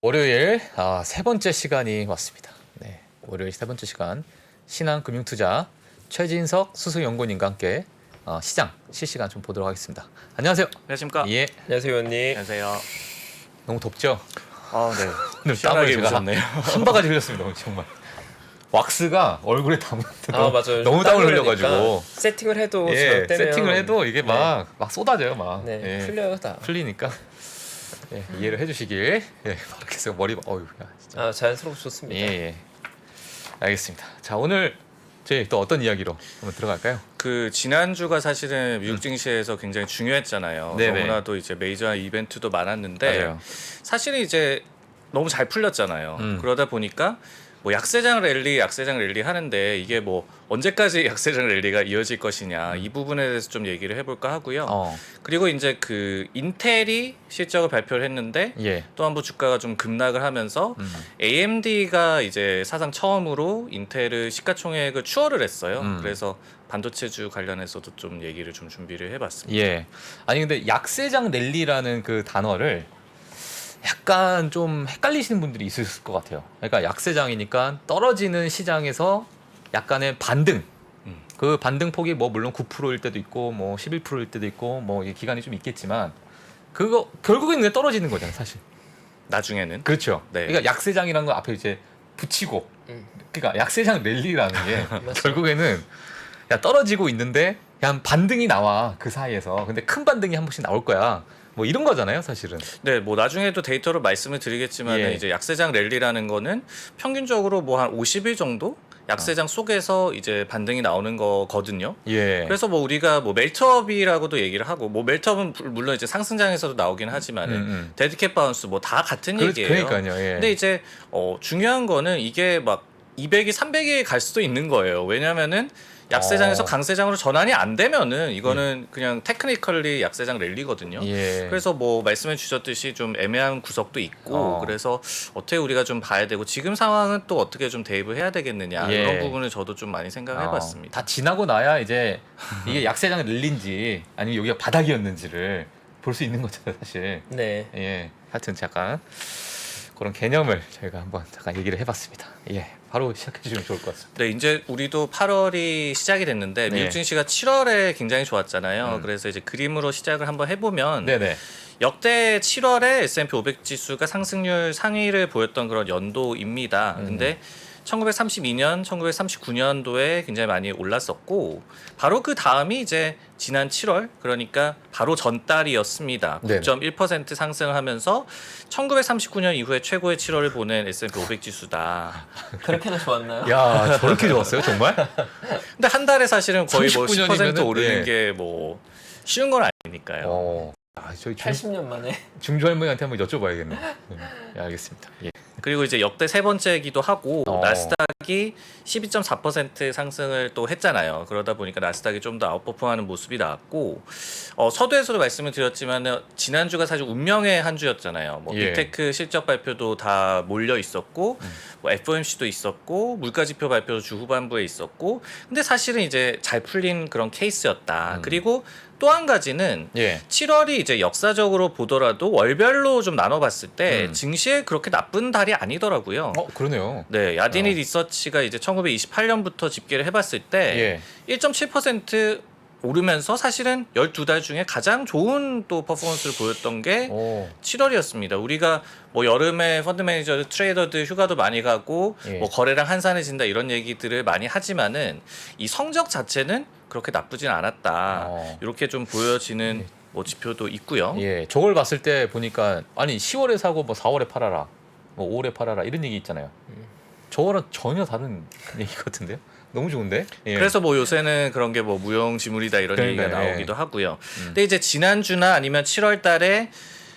월요일 세 번째 시간이 왔습니다. 네, 월요일 세 번째 시간 신한금융투자 최진석 수석연구원님과 함께 시장 실시간 좀 보도록 하겠습니다. 안녕하세요. 안녕하십니까? 예. 안녕하세요, 의원님. 안녕하세요. 너무 덥죠? 네. 오늘 땀을 시원하게 제가 입으셨네요. 한 바가지 흘렸습니다. 오늘 정말. 왁스가 얼굴에 닿는데 맞아요. 너무 땀을 흘려가지고 세팅을 해도 예, 저 때문에 세팅을 해도 이게 막 쏟아져요, 막. 네, 예. 풀려요 다. 풀리니까 예, 이해를 해주시길. 예, 이렇게 해서 머리 어휴, 야, 진짜. 자연스럽고 좋습니다. 예. 알겠습니다. 자, 오늘 저희 또 어떤 이야기로 한번 들어갈까요? 그 지난주가 사실은 미국 증시에서 굉장히 중요했잖아요. 네네. 너무나도 이제 메이저 이벤트도 많았는데 맞아요. 사실은 이제 너무 잘 풀렸잖아요. 그러다 보니까 뭐 약세장 랠리 하는데 이게 뭐 언제까지 약세장 랠리가 이어질 것이냐 이 부분에 대해서 좀 얘기를 해볼까 하고요. 그리고 이제 그 인텔이 실적을 발표를 했는데 예. 또 한 번 주가가 좀 급락을 하면서 AMD가 이제 사상 처음으로 인텔을 시가총액을 추월을 했어요. 그래서 반도체주 관련해서도 좀 얘기를 좀 준비를 해봤습니다. 예. 아니 근데 약세장 랠리라는 그 단어를 약간 좀 헷갈리시는 분들이 있을 것 같아요. 그러니까 약세장이니까 떨어지는 시장에서 약간의 반등. 그 반등 폭이 뭐 물론 9%일 때도 있고 뭐 11%일 때도 있고 뭐 기간이 좀 있겠지만 그거 결국에는 그냥 떨어지는 거잖아요, 사실. 나중에는 그렇죠. 네. 그러니까 약세장이라는 거 앞에 이제 붙이고 그러니까 약세장 랠리라는 게 결국에는 야 떨어지고 있는데 그냥 반등이 나와 그 사이에서. 근데 큰 반등이 한 번씩 나올 거야. 뭐 이런 거잖아요, 사실은. 네, 뭐 나중에도 데이터로 말씀을 드리겠지만 예. 이제 약세장 랠리라는 거는 평균적으로 뭐 한 50일 정도 약세장 속에서 이제 반등이 나오는 거거든요. 예. 그래서 뭐 우리가 뭐 멜트업이라고도 얘기를 하고 뭐 멜트업은 물론 이제 상승장에서도 나오긴 하지만은 데드캣 바운스 뭐 다 같은 얘기예요. 그러니까요. 예. 근데 이제 중요한 거는 이게 막 200이 300이 갈 수도 있는 거예요. 왜냐면은 약세장에서 강세장으로 전환이 안 되면은 이거는 그냥 테크니컬리 약세장 랠리거든요. 예. 그래서 뭐 말씀해 주셨듯이 좀 애매한 구석도 있고 그래서 어떻게 우리가 좀 봐야 되고 지금 상황은 또 어떻게 좀 대입을 해야 되겠느냐 예. 이런 부분을 저도 좀 많이 생각을 해봤습니다. 다 지나고 나야 이제 이게 약세장 랠리인지 아니면 여기가 바닥이었는지를 볼 수 있는 거잖아요, 사실. 네. 예. 하여튼 잠깐 그런 개념을 저희가 한번 잠깐 얘기를 해봤습니다. 예. 바로 시작해 주시면 좋을 것 같습니다. 네, 이제 우리도 8월이 시작이 됐는데 네. 미국 증시가 7월에 굉장히 좋았잖아요. 그래서 이제 그림으로 시작을 한번 해보면 네네. 역대 7월에 S&P 500 지수가 상승률 상위를 보였던 그런 연도입니다. 근데 1932년, 1939년도에 굉장히 많이 올랐었고 바로 그 다음이 이제 지난 7월 그러니까 바로 전달이었습니다. 네네. 9.1% 상승을 하면서 1939년 이후에 최고의 7월을 보낸 S&P 500 지수다. 그렇게나 좋았나요? 야, 저렇게 좋았어요, 정말? 근데 한 달에 사실은 거의 뭐 39년이면은 10% 오르는 예. 게 뭐 쉬운 건 아니니까요. 저희 80년 만에. 중주할머니한테 한번 여쭤봐야겠네요. 예, 알겠습니다. 예. 그리고 이제 역대 세 번째이기도 하고 어. 나스닥이 12.4% 상승을 또 했잖아요. 그러다 보니까 나스닥이 좀 더 아웃퍼폼하는 모습이 나왔고 서두에서도 말씀을 드렸지만 지난주가 사실 운명의 한 주였잖아요. 뭐 예. 빅테크 실적 발표도 다 몰려 있었고 뭐 FOMC도 있었고 물가지표 발표도 주 후반부에 있었고 근데 사실은 이제 잘 풀린 그런 케이스였다. 그리고 또 한 가지는 예. 7월이 이제 역사적으로 보더라도 월별로 좀 나눠봤을 때 증시에 그렇게 나쁜 달이 아니더라고요. 그러네요. 네, 야디니 리서치가 이제 1928년부터 집계를 해봤을 때 예. 1.7% 오르면서 사실은 12달 중에 가장 좋은 또 퍼포먼스를 보였던 게 7월이었습니다. 우리가 뭐 여름에 펀드 매니저, 트레이더들 휴가도 많이 가고 예. 뭐 거래량 한산해진다 이런 얘기들을 많이 하지만은 이 성적 자체는 그렇게 나쁘진 않았다. 이렇게 좀 보여지는 뭐 지표도 있고요. 예, 저걸 봤을 때 보니까 아니 10월에 사고 뭐 4월에 팔아라, 뭐 5월에 팔아라 이런 얘기 있잖아요. 저거랑 전혀 다른 얘기 같은데요? 너무 좋은데? 예. 그래서 뭐 요새는 그런 게 뭐 무용지물이다 이런 얘기가 그러니까요. 나오기도 하고요. 근데 이제 지난주나 아니면 7월 달에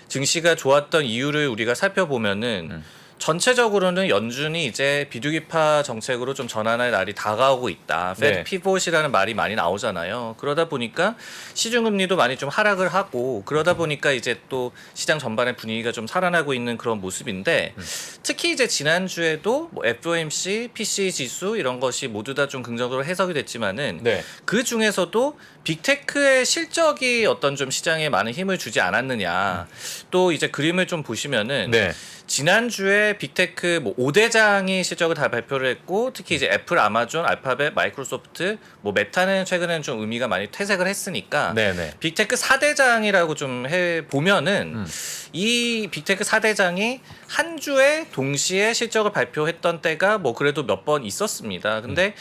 증시가 좋았던 이유를 우리가 살펴보면은 전체적으로는 연준이 이제 비둘기파 정책으로 좀 전환할 날이 다가오고 있다. 페드 네. 피봇이라는 말이 많이 나오잖아요. 그러다 보니까 시중금리도 많이 좀 하락을 하고 그러다 보니까 이제 또 시장 전반의 분위기가 좀 살아나고 있는 그런 모습인데 특히 이제 지난주에도 뭐 FOMC, PCE 지수 이런 것이 모두 다 좀 긍정적으로 해석이 됐지만은 네. 그 중에서도 빅테크의 실적이 어떤 좀 시장에 많은 힘을 주지 않았느냐. 또 이제 그림을 좀 보시면은 네. 지난주에 빅테크 뭐 5대장이 실적을 다 발표를 했고 특히 이제 애플, 아마존, 알파벳, 마이크로소프트, 뭐 메타는 최근에는 좀 의미가 많이 퇴색을 했으니까 네네. 빅테크 4대장이라고 좀 해 보면은 이 빅테크 4대장이 한 주에 동시에 실적을 발표했던 때가 뭐 그래도 몇 번 있었습니다. 근데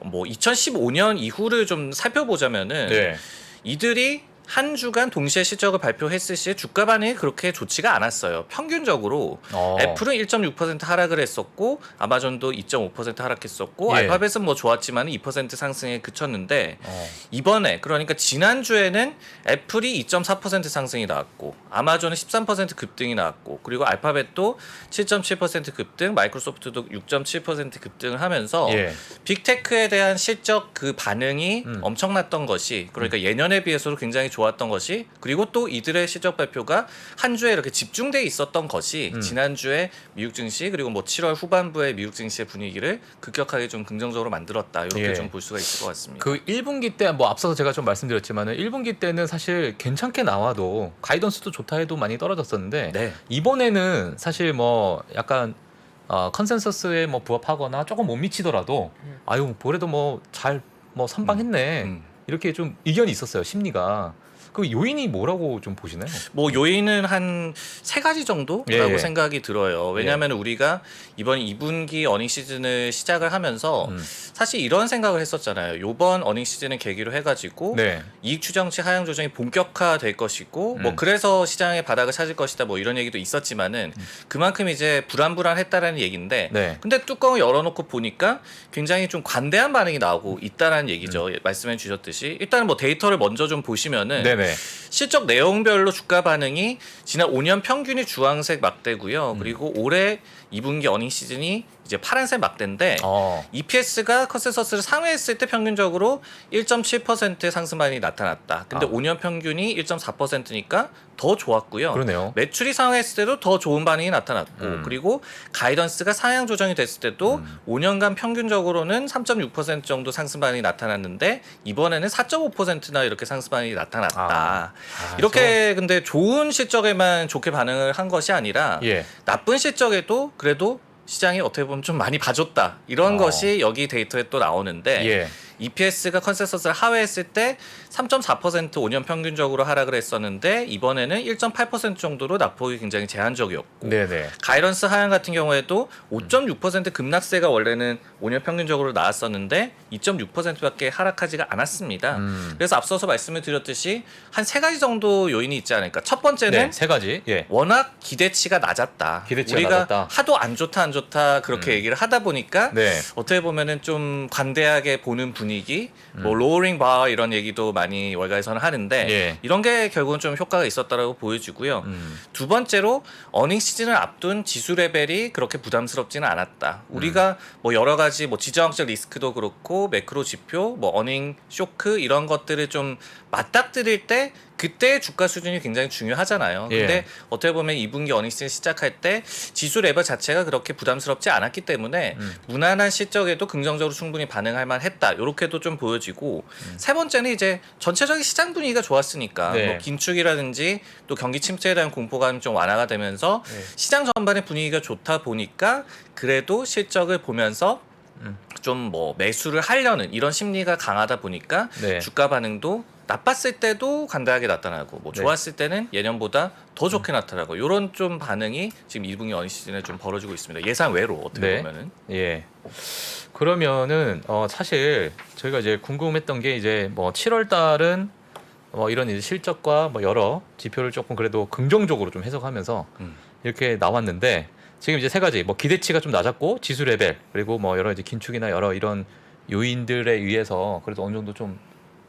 뭐 2015년 이후를 좀 살펴보자면은 네. 이들이 한 주간 동시에 실적을 발표했을 시에 주가 반응이 그렇게 좋지가 않았어요. 평균적으로 애플은 1.6% 하락을 했었고 아마존도 2.5% 하락했었고 예. 알파벳은 뭐 좋았지만 2% 상승에 그쳤는데 이번에 그러니까 지난주에는 애플이 2.4% 상승이 나왔고 아마존은 13% 급등이 나왔고 그리고 알파벳도 7.7% 급등, 마이크로소프트도 6.7% 급등을 하면서 예. 빅테크에 대한 실적 그 반응이 엄청났던 것이 그러니까 예년에 비해서도 굉장히 좋았던 것이 그리고 또 이들의 실적 발표가 한 주에 이렇게 집중돼 있었던 것이 지난주에 미국 증시 그리고 뭐 7월 후반부에 미국 증시의 분위기를 급격하게 좀 긍정적으로 만들었다 이렇게 예. 좀 볼 수가 있을 것 같습니다. 그 1분기 때 뭐 앞서서 제가 좀 말씀드렸지만은 1분기 때는 사실 괜찮게 나와도 가이던스도 좋다 해도 많이 떨어졌었는데 네. 이번에는 사실 뭐 약간 컨센서스에 뭐 부합하거나 조금 못 미치더라도 아유 그래도 뭐 잘 뭐 선방했네 이렇게 좀 의견이 있었어요. 심리가. 그 요인이 뭐라고 좀 보시나요? 뭐 요인은 한 세 가지 정도라고 예. 생각이 들어요. 왜냐하면 우리가 이번 2분기 어닝 시즌을 시작을 하면서 사실 이런 생각을 했었잖아요. 이번 어닝 시즌을 계기로 해가지고 네. 이익 추정치 하향 조정이 본격화될 것이고 뭐 그래서 시장의 바닥을 찾을 것이다 뭐 이런 얘기도 있었지만은 그만큼 이제 불안불안했다라는 얘기인데 네. 근데 뚜껑을 열어놓고 보니까 굉장히 좀 관대한 반응이 나오고 있다라는 얘기죠. 말씀해 주셨듯이 일단은 뭐 데이터를 먼저 좀 보시면은 네네. 실적 내용별로 주가 반응이 지난 5년 평균이 주황색 막대고요. 그리고 올해 2분기 어닝 시즌이 이제 파란색 막대인데 EPS가 컨센서스를 상회했을 때 평균적으로 1.7% 상승반이 나타났다. 근데 5년 평균이 1.4%니까 더 좋았고요. 그러네요. 매출이 상회했을 때도 더 좋은 반응이 나타났고 그리고 가이던스가 상향 조정이 됐을 때도 5년간 평균적으로는 3.6% 정도 상승 반응이 나타났는데 이번에는 4.5%나 이렇게 상승 반응이 나타났다. 이렇게 근데 좋은 실적에만 좋게 반응을 한 것이 아니라 예. 나쁜 실적에도 그래도 시장이 어떻게 보면 좀 많이 봐줬다 이런 것이 여기 데이터에 또 나오는데 예. EPS가 컨센서스를 하회했을 때 3.4% 5년 평균적으로 하락을 했었는데 이번에는 1.8% 정도로 낙폭이 굉장히 제한적이었고 네네. 가이던스 하향 같은 경우에도 5.6% 급락세가 원래는 5년 평균적으로 나왔었는데 2.6%밖에 하락하지가 않았습니다. 그래서 앞서서 말씀을 드렸듯이 한 세 가지 정도 요인이 있지 않을까. 첫 번째는 네, 세 가지. 예. 워낙 기대치가 낮았다. 기대치가 우리가 낮았다. 하도 안 좋다 그렇게 얘기를 하다 보니까 네. 어떻게 보면은 좀 관대하게 보는 분위기, 뭐 로어링 바 이런 얘기도 많이 월가에서는 하는데 예. 이런 게 결국은 좀 효과가 있었다라고 보여지고요. 두 번째로 어닝 시즌을 앞둔 지수 레벨이 그렇게 부담스럽지는 않았다. 우리가 뭐 여러 가지 뭐 지정학적 리스크도 그렇고 매크로 지표, 뭐 어닝 쇼크 이런 것들을 좀 맞닥뜨릴 때 그때의 주가 수준이 굉장히 중요하잖아요. 예. 근데 어떻게 보면 2분기 어닝 시즌 시작할 때 지수 레벨 자체가 그렇게 부담스럽지 않았기 때문에 무난한 실적에도 긍정적으로 충분히 반응할 만했다. 이렇게도 좀 보여지고 세 번째는 이제 전체적인 시장 분위기가 좋았으니까 네. 뭐 긴축이라든지 또 경기 침체에 대한 공포감이 좀 완화가 되면서 네. 시장 전반의 분위기가 좋다 보니까 그래도 실적을 보면서 좀 뭐 매수를 하려는 이런 심리가 강하다 보니까 네. 주가 반응도 나빴을 때도 간단하게 나타나고 뭐 네. 좋았을 때는 예년보다 더 좋게 나타나고 이런 좀 반응이 지금 2분기 어닝 시즌에 좀 벌어지고 있습니다. 예상 외로 어떻게 네. 보면은 예. 그러면은 사실 저희가 이제 궁금했던 게 이제 뭐 7월 달은 뭐 이런 이제 실적과 뭐 여러 지표를 조금 그래도 긍정적으로 좀 해석하면서 이렇게 나왔는데 지금 이제 세 가지 뭐 기대치가 좀 낮았고 지수 레벨 그리고 뭐 여러 이제 긴축이나 여러 이런 요인들에 의해서 그래도 어느 정도 좀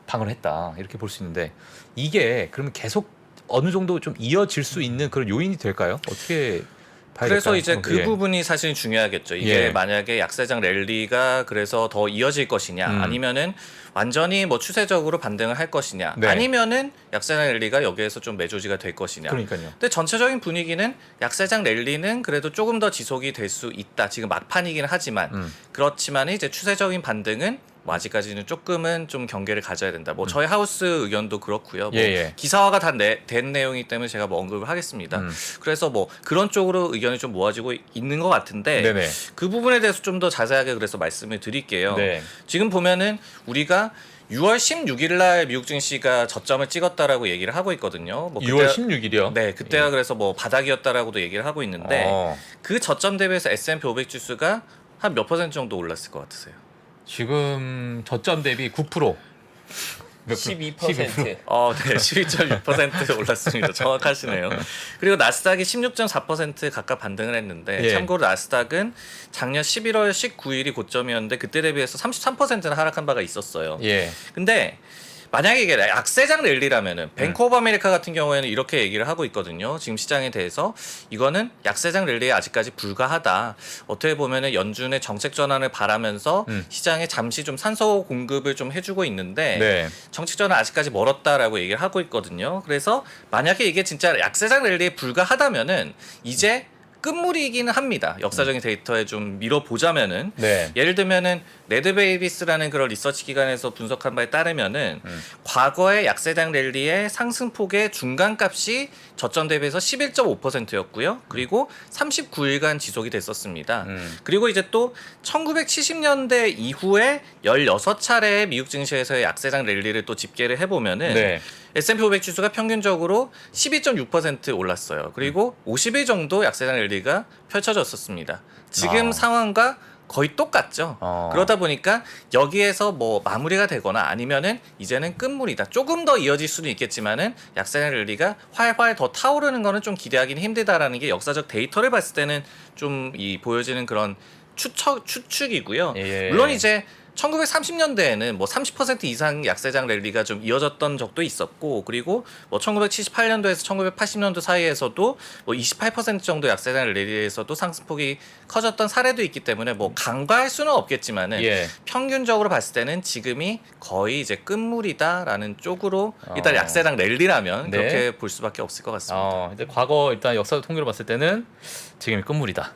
방어를 했다 이렇게 볼 수 있는데 이게 그러면 계속 어느 정도 좀 이어질 수 있는 그런 요인이 될까요? 어떻게 봐야 그래서 될까요? 이제 그 예. 부분이 사실 중요하겠죠. 이게 예. 만약에 약세장 랠리가 그래서 더 이어질 것이냐 아니면은 완전히 뭐 추세적으로 반등을 할 것이냐 네. 아니면은 약세장 랠리가 여기에서 좀 매조지가 될 것이냐. 그러니까요. 근데 전체적인 분위기는 약세장 랠리는 그래도 조금 더 지속이 될 수 있다. 지금 막판이긴 하지만 그렇지만 이제 추세적인 반등은 뭐 아직까지는 조금은 좀 경계를 가져야 된다. 뭐 저희 하우스 의견도 그렇고요. 뭐 예. 기사화가 다 된 내용이기 때문에 제가 뭐 언급을 하겠습니다. 그래서 뭐 그런 쪽으로 의견이 좀 모아지고 있는 것 같은데 네네. 그 부분에 대해서 좀 더 자세하게 그래서 말씀을 드릴게요. 네. 지금 보면은 우리가 6월 16일 날 미국 증시가 저점을 찍었다라고 얘기를 하고 있거든요. 뭐 6월 16일이요? 네, 그때가 그래서 뭐 바닥이었다라고도 얘기를 하고 있는데 그 저점 대비해서 S&P 500 지수가 한 몇 %% 정도 올랐을 것 같으세요? 지금 저점 대비 9%. 몇 프로? 12%. 네, 12.6% 올랐습니다. 정확하시네요. 그리고 나스닥이 16.4% 가까이 반등을 했는데 예. 참고로 나스닥은 작년 11월 19일이 고점이었는데 그때 대비해서 33%나 하락한 바가 있었어요. 예. 근데 만약에 이게 약세장 랠리라면은 뱅크 오브 아메리카 같은 경우에는 이렇게 얘기를 하고 있거든요. 지금 시장에 대해서 이거는 약세장 랠리에 아직까지 불과하다. 어떻게 보면은 연준의 정책 전환을 바라면서 시장에 잠시 좀 산소 공급을 좀 해주고 있는데 네. 정책 전환 아직까지 멀었다라고 얘기를 하고 있거든요. 그래서 만약에 이게 진짜 약세장 랠리에 불과하다면은 이제 끝물이기는 합니다. 역사적인 데이터에 좀 밀어보자면은 네. 예를 들면은 레드베이비스라는 그런 리서치 기관에서 분석한 바에 따르면은 과거의 약세장 랠리의 상승폭의 중간값이 저점 대비해서 11.5%였고요. 그리고 39일간 지속이 됐었습니다. 그리고 이제 또 1970년대 이후에 16차례의 미국 증시에서의 약세장 랠리를 또 집계를 해보면은 네. S&P 500 지수가 평균적으로 12.6% 올랐어요. 그리고 50일 정도 약세장 랠리가 펼쳐졌었습니다. 지금 상황과 거의 똑같죠. 그러다 보니까 여기에서 뭐 마무리가 되거나 아니면은 이제는 끝물이다. 조금 더 이어질 수는 있겠지만은 약세장 랠리가 활활 더 타오르는 거는 좀 기대하기는 힘들다라는 게 역사적 데이터를 봤을 때는 좀 이 보여지는 그런 추측이고요. 예. 물론 이제 1930년대에는 뭐 30% 이상 약세장 랠리가 좀 이어졌던 적도 있었고, 그리고 뭐 1978년도에서 1980년도 사이에서도 뭐 28% 정도 약세장 랠리에서도 상승폭이 커졌던 사례도 있기 때문에 뭐 간과할 수는 없겠지만은 예. 평균적으로 봤을 때는 지금이 거의 이제 끝물이다라는 쪽으로 일단 약세장 랠리라면 네. 그렇게 볼 수밖에 없을 것 같습니다. 이제 과거 일단 역사 통계로 봤을 때는 지금이 끝물이다.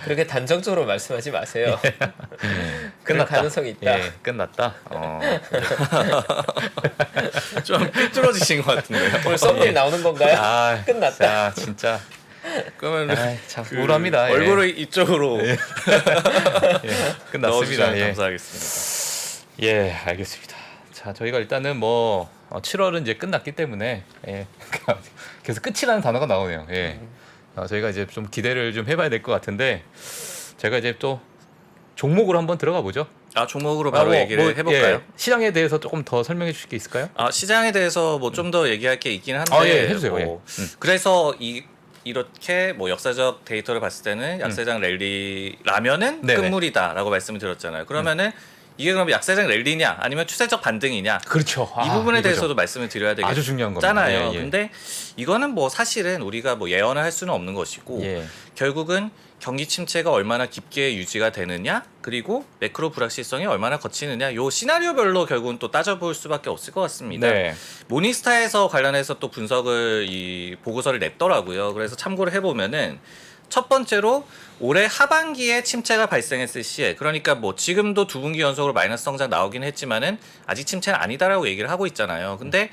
그렇게 단정적으로 말씀하지 마세요. 그럴 끝났다. 가능성이 있다. 예, 끝났다. 좀 삐뚤어지신 것 같은데요. 오늘 썸네일 나오는 건가요? 아, 끝났다. 자, 진짜. 그러면 참 우울합니다. 예. 얼굴을 이쪽으로 예, 끝났습니다. 넣어주시면 예. 감사하겠습니다. 예, 알겠습니다. 자, 저희가 일단은 뭐 7월은 이제 끝났기 때문에 예, 계속 끝이라는 단어가 나오네요. 예. 저희가 이제 좀 기대를 좀 해봐야 될 것 같은데 제가 이제 또 종목으로 한번 들어가 보죠. 종목으로 바로 얘기를 해볼까요? 예, 시장에 대해서 조금 더 설명해 주실 게 있을까요? 시장에 대해서 뭐 좀 더 얘기할 게 있긴 한데 예, 해주세요. 뭐 그래서 이렇게 뭐 역사적 데이터를 봤을 때는 약세장 랠리라면은 네네. 끝물이다라고 말씀을 드렸잖아요. 그러면은 이게 그럼 약세장 랠리냐 아니면 추세적 반등이냐 그렇죠. 이 부분에 이거죠. 대해서도 말씀을 드려야 아주 중요한 겁니다. 되겠잖아요. 예, 예. 근데 이거는 뭐 사실은 우리가 뭐 예언을 할 수는 없는 것이고 예. 결국은 경기 침체가 얼마나 깊게 유지가 되느냐 그리고 매크로 불확실성이 얼마나 거치느냐 요 시나리오별로 결국은 또 따져볼 수밖에 없을 것 같습니다. 네. 모닝스타에서 관련해서 또 분석을 이 보고서를 냈더라고요. 그래서 참고를 해보면은 첫 번째로 올해 하반기에 침체가 발생했을 시에 그러니까 뭐 지금도 두 분기 연속으로 마이너스 성장 나오긴 했지만은 아직 침체는 아니다라고 얘기를 하고 있잖아요. 근데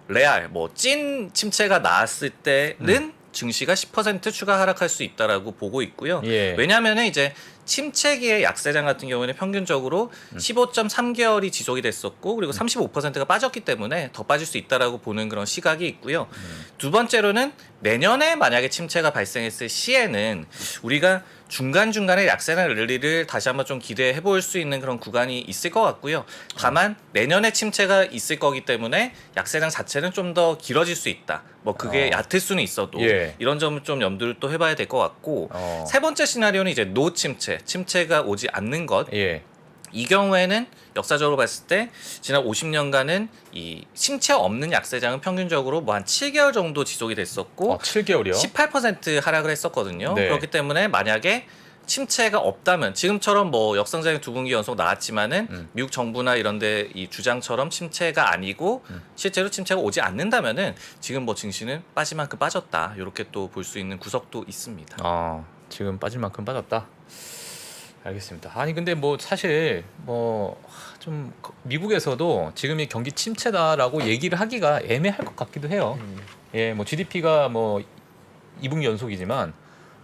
레알 뭐 찐 침체가 나왔을 때는 증시가 10% 추가 하락할 수 있다라고 보고 있고요. 예. 왜냐하면은 이제 침체기의 약세장 같은 경우에는 평균적으로 15.3개월이 지속이 됐었고 그리고 35%가 빠졌기 때문에 더 빠질 수 있다라고 보는 그런 시각이 있고요. 두 번째로는 내년에 만약에 침체가 발생했을 시에는 우리가 중간중간에 약세장 랠리를 다시 한번 좀 기대해 볼 수 있는 그런 구간이 있을 것 같고요. 다만 내년에 침체가 있을 거기 때문에 약세장 자체는 좀 더 길어질 수 있다. 뭐 그게 얕을 수는 있어도 예. 이런 점을 좀 염두를 또 해봐야 될 것 같고 세 번째 시나리오는 이제 노 침체가 오지 않는 것. 예. 이 경우에는 역사적으로 봤을 때 지난 50년간은 이 침체 없는 약세장은 평균적으로 뭐 한 7개월 정도 지속이 됐었고 7개월이요? 18% 하락을 했었거든요. 네. 그렇기 때문에 만약에 침체가 없다면 지금처럼 뭐 역성장이 두 분기 연속 나왔지만은 미국 정부나 이런데 이 주장처럼 침체가 아니고 실제로 침체가 오지 않는다면은 지금 뭐 증시는 빠질 만큼 빠졌다 이렇게 또 볼 수 있는 구석도 있습니다. 지금 빠질 만큼 빠졌다. 알겠습니다. 아니 근데 뭐 사실 뭐 좀 미국에서도 지금이 경기 침체다라고 얘기를 하기가 애매할 것 같기도 해요. 예, 뭐 GDP가 뭐 2분기 연속이지만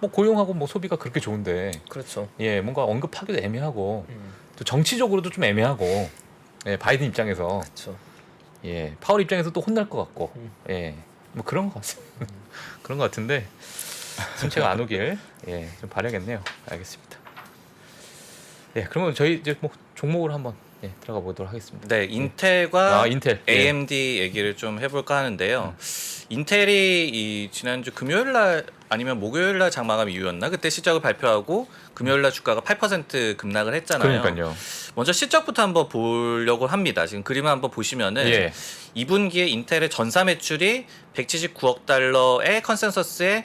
뭐 고용하고 뭐 소비가 그렇게 좋은데 그렇죠. 예, 뭔가 언급하기도 애매하고 음. 또 정치적으로도 좀 애매하고 예, 바이든 입장에서 그렇죠. 예, 파월 입장에서 또 혼날 것 같고 음. 뭐 그런 것 같습니다. 그런 것 같은데 침체가 안 오길 예, 좀 바라겠네요. 알겠습니다. 예, 그러면 저희 이제 뭐 종목으로 한번 예, 들어가 보도록 하겠습니다. 네, 인텔과 인텔 AMD 얘기를 좀 해볼까 하는데요. 인텔이 이 지난주 금요일 날 아니면 목요일 날 장마감 이후였나 그때 실적을 발표하고 금요일 날 주가가 8% 급락을 했잖아요. 그러니까요. 먼저 실적부터 한번 보려고 합니다. 지금 그림을 한번 보시면은 예. 2분기에 인텔의 전사 매출이 179억 달러의 컨센서스에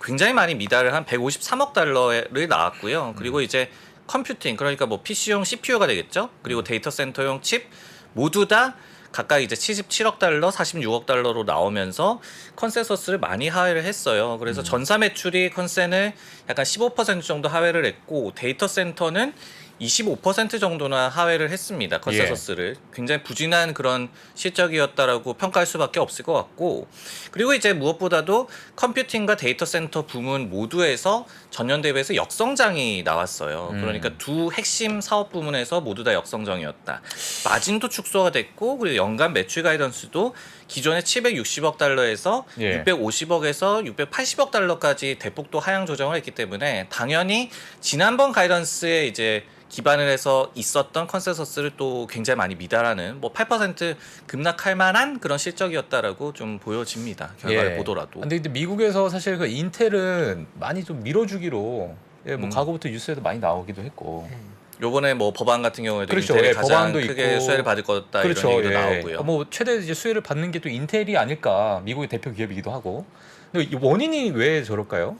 굉장히 많이 미달을 한 153억 달러를 나왔고요. 그리고 이제 컴퓨팅 그러니까 뭐 PC용 CPU가 되겠죠. 그리고 데이터 센터용 칩 모두 다 각각 이제 77억 달러, 46억 달러로 나오면서 컨센서스를 많이 하회를 했어요. 그래서 전사 매출이 컨센을 약간 15% 정도 하회를 했고 데이터 센터는 25% 정도나 하회를 했습니다. 컨센서스를. 굉장히 부진한 그런 실적이었다라고 평가할 수밖에 없을 것 같고 그리고 이제 무엇보다도 컴퓨팅과 데이터 센터 부문 모두에서 전년 대비해서 역성장이 나왔어요. 그러니까 두 핵심 사업 부문에서 모두 다 역성장이었다. 마진도 축소가 됐고 그리고 연간 매출 가이던스도 기존의 760억 달러에서 예. 650억에서 680억 달러까지 대폭 또 하향 조정을 했기 때문에 당연히 지난번 가이던스에 이제 기반을 해서 있었던 컨센서스를 또 굉장히 많이 미달하는 뭐 8% 급락할 만한 그런 실적이었다라고 좀 보여집니다. 결과를 보더라도. 근데 미국에서 사실 그 인텔은 많이 좀 밀어주기로 예, 뭐 과거부터 뉴스에도 많이 나오기도 했고. 요번에 뭐 법안 같은 경우에도 그렇죠. 인텔이 예, 가장 법안도 크게 있고. 수혜를 받을 거다 그렇죠. 이런 얘기도 예. 나오고요. 뭐 최대 이제 수혜를 받는 게 또 인텔이 아닐까. 미국의 대표 기업이기도 하고. 근데 이 원인이 왜 저럴까요?